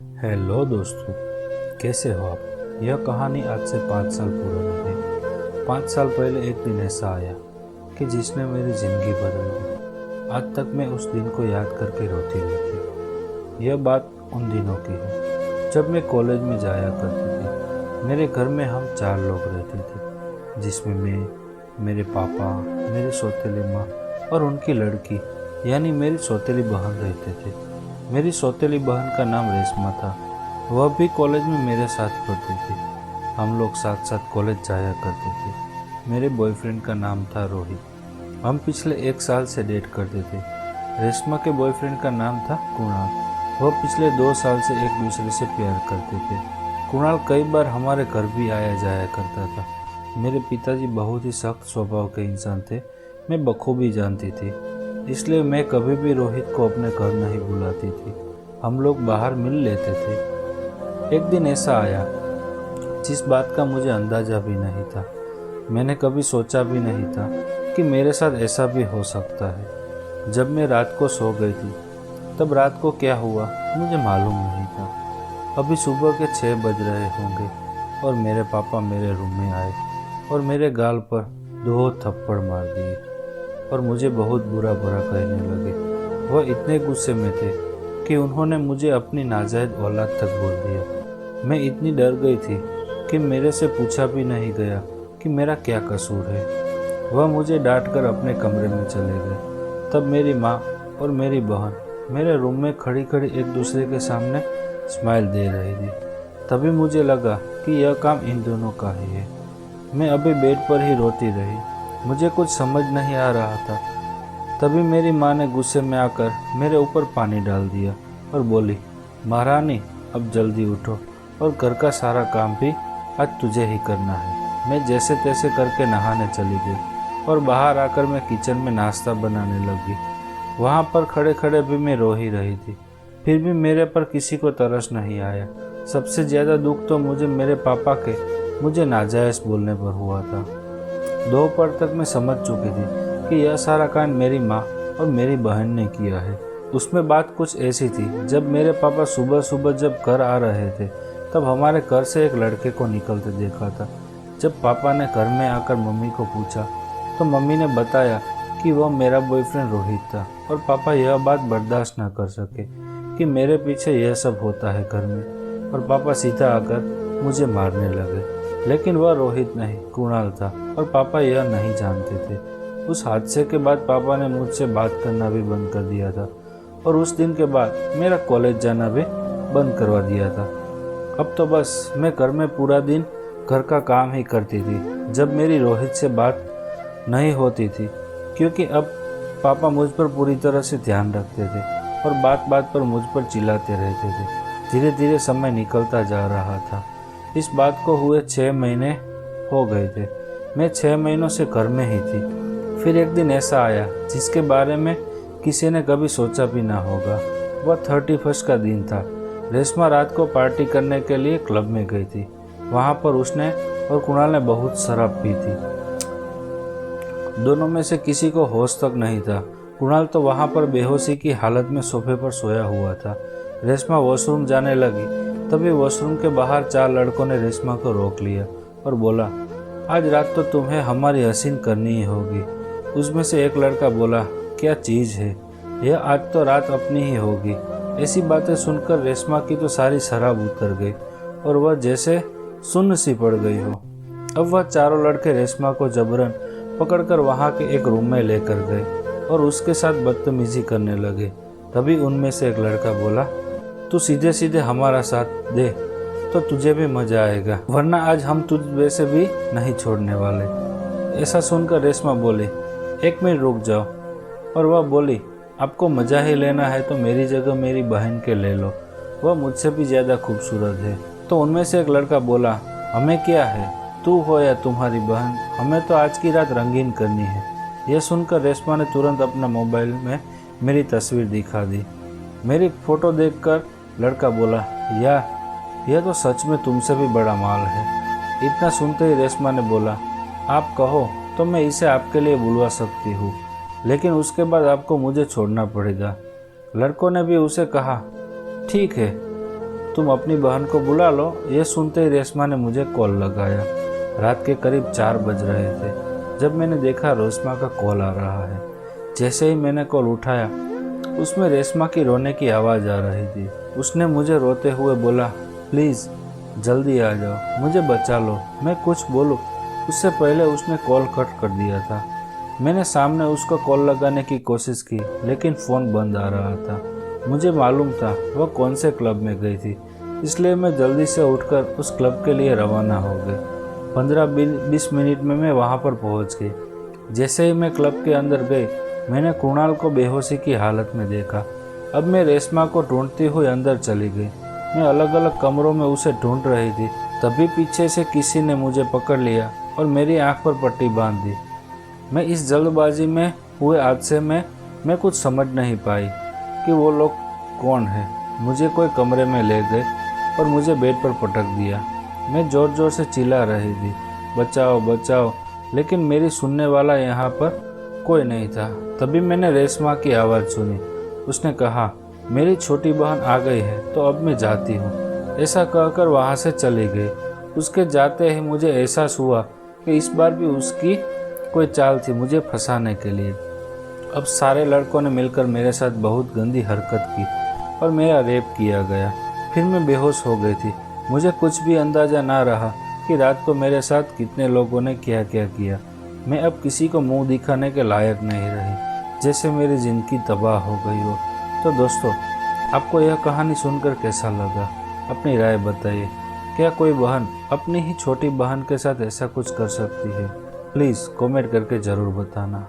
Hello दोस्तों, कैसे हो आप। यह कहानी आज से 5 साल पुरानी है। 5 साल पहले एक दिन ऐसा आया कि जिसने मेरी ज़िंदगी बदल दी। आज तक मैं उस दिन को याद करके रोती रहती। यह बात उन दिनों की है जब मैं कॉलेज में जाया करती थी। मेरे घर में हम 4 लोग रहते थे, जिसमें मैं, मेरे पापा, मेरी सौतेली माँ और उनकी लड़की यानी मेरी सौतेली बहन रहते थे। मेरी सौतेली बहन का नाम रेशमा था। वह भी कॉलेज में मेरे साथ पढ़ती थी। हम लोग साथ साथ कॉलेज जाया करते थे। मेरे बॉयफ्रेंड का नाम था रोहित। हम पिछले 1 साल से डेट करते थे। रेशमा के बॉयफ्रेंड का नाम था कुणाल। वह पिछले 2 साल से एक दूसरे से प्यार करते थे। कुणाल कई बार हमारे घर भी आया जाया करता था। मेरे पिताजी बहुत ही सख्त स्वभाव के इंसान थे। मैं बखूबी जानती थी, इसलिए मैं कभी भी रोहित को अपने घर नहीं बुलाती थी। हम लोग बाहर मिल लेते थे। एक दिन ऐसा आया जिस बात का मुझे अंदाजा भी नहीं था। मैंने कभी सोचा भी नहीं था कि मेरे साथ ऐसा भी हो सकता है। जब मैं रात को सो गई थी, तब रात को क्या हुआ मुझे मालूम नहीं था। अभी सुबह के 6 बज रहे होंगे और मेरे पापा मेरे रूम में आए और मेरे गाल पर 2 थप्पड़ मार दिए और मुझे बहुत बुरा बुरा कहने लगे। वह इतने गुस्से में थे कि उन्होंने मुझे अपनी नाजायज़ औलाद तक बोल दिया। मैं इतनी डर गई थी कि मेरे से पूछा भी नहीं गया कि मेरा क्या कसूर है। वह मुझे डांट कर अपने कमरे में चले गए। तब मेरी माँ और मेरी बहन मेरे रूम में खड़ी खड़ी एक दूसरे के सामने स्माइल दे रही थी। तभी मुझे लगा कि यह काम इन दोनों का ही है। मैं अभी बेड पर ही रोती रही। मुझे कुछ समझ नहीं आ रहा था। तभी मेरी माँ ने गुस्से में आकर मेरे ऊपर पानी डाल दिया और बोली, महारानी अब जल्दी उठो और घर का सारा काम भी आज तुझे ही करना है। मैं जैसे तैसे करके नहाने चली गई और बाहर आकर मैं किचन में नाश्ता बनाने लगी। वहाँ पर खड़े खड़े भी मैं रो ही रही थी। फिर भी मेरे पर किसी को तरस नहीं आया। सबसे ज़्यादा दुख तो मुझे मेरे पापा के मुझे नाजायज़ बोलने पर हुआ था। दोपहर तक मैं समझ चुकी थी कि यह सारा कांड मेरी माँ और मेरी बहन ने किया है। उसमें बात कुछ ऐसी थी, जब मेरे पापा सुबह सुबह जब घर आ रहे थे, तब हमारे घर से एक लड़के को निकलते देखा था। जब पापा ने घर में आकर मम्मी को पूछा, तो मम्मी ने बताया कि वह मेरा बॉयफ्रेंड रोहित था। और पापा यह बात बर्दाश्त न कर सके कि मेरे पीछे यह सब होता है घर में, और पापा सीधा आकर मुझे मारने लगे। लेकिन वह रोहित नहीं, कुणाल था, और पापा यह नहीं जानते थे। उस हादसे के बाद पापा ने मुझसे बात करना भी बंद कर दिया था, और उस दिन के बाद मेरा कॉलेज जाना भी बंद करवा दिया था। अब तो बस मैं घर में पूरा दिन घर का काम ही करती थी। जब मेरी रोहित से बात नहीं होती थी, क्योंकि अब पापा मुझ पर पूरी तरह से ध्यान रखते थे और बात बात पर मुझ पर चिल्लाते रहते थे। धीरे धीरे समय निकलता जा रहा था। इस बात को हुए 6 महीने हो गए थे। मैं 6 महीनों से घर में ही थी। फिर एक दिन ऐसा आया जिसके बारे में किसी ने कभी सोचा भी ना होगा। वह 31 का दिन था। रेशमा रात को पार्टी करने के लिए क्लब में गई थी। वहाँ पर उसने और कुणाल ने बहुत शराब पी थी। दोनों में से किसी को होश तक नहीं था। कुणाल तो वहाँ पर बेहोशी की हालत में सोफे पर सोया हुआ था। रेशमा वॉशरूम जाने लगी। तभी वॉशरूम के बाहर 4 लड़कों ने रेशमा को रोक लिया और बोला, आज रात तो तुम्हें हमारी हसीन करनी ही होगी। उसमें से एक लड़का बोला, क्या चीज़ है, यह आज तो रात अपनी ही होगी। ऐसी बातें सुनकर रेशमा की तो सारी शराब उतर गई और वह जैसे सुन्न सी पड़ गई हो। अब वह चारों लड़के रेशमा को जबरन पकड़कर वहाँ के एक रूम में लेकर गए और उसके साथ बदतमीजी करने लगे। तभी उनमें से एक लड़का बोला, तू सीधे सीधे हमारा साथ दे तो तुझे भी मजा आएगा, वरना आज हम तुझ वैसे भी नहीं छोड़ने वाले। ऐसा सुनकर रेशमा बोली, 1 मिनट रुक जाओ। और वह बोली, आपको मजा ही लेना है तो मेरी जगह मेरी बहन के ले लो, वह मुझसे भी ज़्यादा खूबसूरत है। तो उनमें से एक लड़का बोला, हमें क्या है, तू हो या तुम्हारी बहन, हमें तो आज की रात रंगीन करनी है। यह सुनकर रेशमा ने तुरंत अपना मोबाइल में मेरी तस्वीर दिखा दी। मेरी फ़ोटो देखकर लड़का बोला, यह तो सच में तुमसे भी बड़ा माल है। इतना सुनते ही रेशमा ने बोला, आप कहो तो मैं इसे आपके लिए बुलवा सकती हूँ, लेकिन उसके बाद आपको मुझे छोड़ना पड़ेगा। लड़कों ने भी उसे कहा, ठीक है, तुम अपनी बहन को बुला लो। ये सुनते ही रेशमा ने मुझे कॉल लगाया। रात के करीब 4 बज रहे थे जब मैंने देखा रेशमा का कॉल आ रहा है। जैसे ही मैंने कॉल उठाया उसमें रेशमा की रोने की आवाज़ आ रही थी। उसने मुझे रोते हुए बोला, प्लीज़ जल्दी आ जाओ, मुझे बचा लो। मैं कुछ बोलूं उससे पहले उसने कॉल कट कर दिया था। मैंने सामने उसको कॉल लगाने की कोशिश की लेकिन फ़ोन बंद आ रहा था। मुझे मालूम था वह कौन से क्लब में गई थी, इसलिए मैं जल्दी से उठकर उस क्लब के लिए रवाना हो गई। 15-20 मिनट में मैं वहां पर पहुंच गई। जैसे ही मैं क्लब के अंदर गई मैंने कुणाल को बेहोशी की हालत में देखा। अब मैं रेशमा को ढूंढती हुई अंदर चली गई। मैं अलग अलग कमरों में उसे ढूंढ रही थी, तभी पीछे से किसी ने मुझे पकड़ लिया और मेरी आंख पर पट्टी बांध दी। मैं इस जल्दबाजी में हुए हादसे में मैं कुछ समझ नहीं पाई कि वो लोग कौन है। मुझे कोई कमरे में ले गए और मुझे बेड पर पटक दिया। मैं ज़ोर ज़ोर से चिल्ला रही थी, बचाओ बचाओ, लेकिन मेरी सुनने वाला यहाँ पर कोई नहीं था। तभी मैंने रेशमा की आवाज़ सुनी। उसने कहा, मेरी छोटी बहन आ गई है तो अब मैं जाती हूँ। ऐसा कहकर वहाँ से चली गई। उसके जाते ही मुझे एहसास हुआ कि इस बार भी उसकी कोई चाल थी मुझे फंसाने के लिए। अब सारे लड़कों ने मिलकर मेरे साथ बहुत गंदी हरकत की और मेरा रेप किया गया। फिर मैं बेहोश हो गई थी। मुझे कुछ भी अंदाज़ा ना रहा कि रात को मेरे साथ कितने लोगों ने क्या क्या किया। मैं अब किसी को मुंह दिखाने के लायक नहीं रही, जैसे मेरी ज़िंदगी तबाह हो गई हो। तो दोस्तों, आपको यह कहानी सुनकर कैसा लगा? अपनी राय बताइए। क्या कोई बहन अपनी ही छोटी बहन के साथ ऐसा कुछ कर सकती है? प्लीज़ कमेंट करके ज़रूर बताना।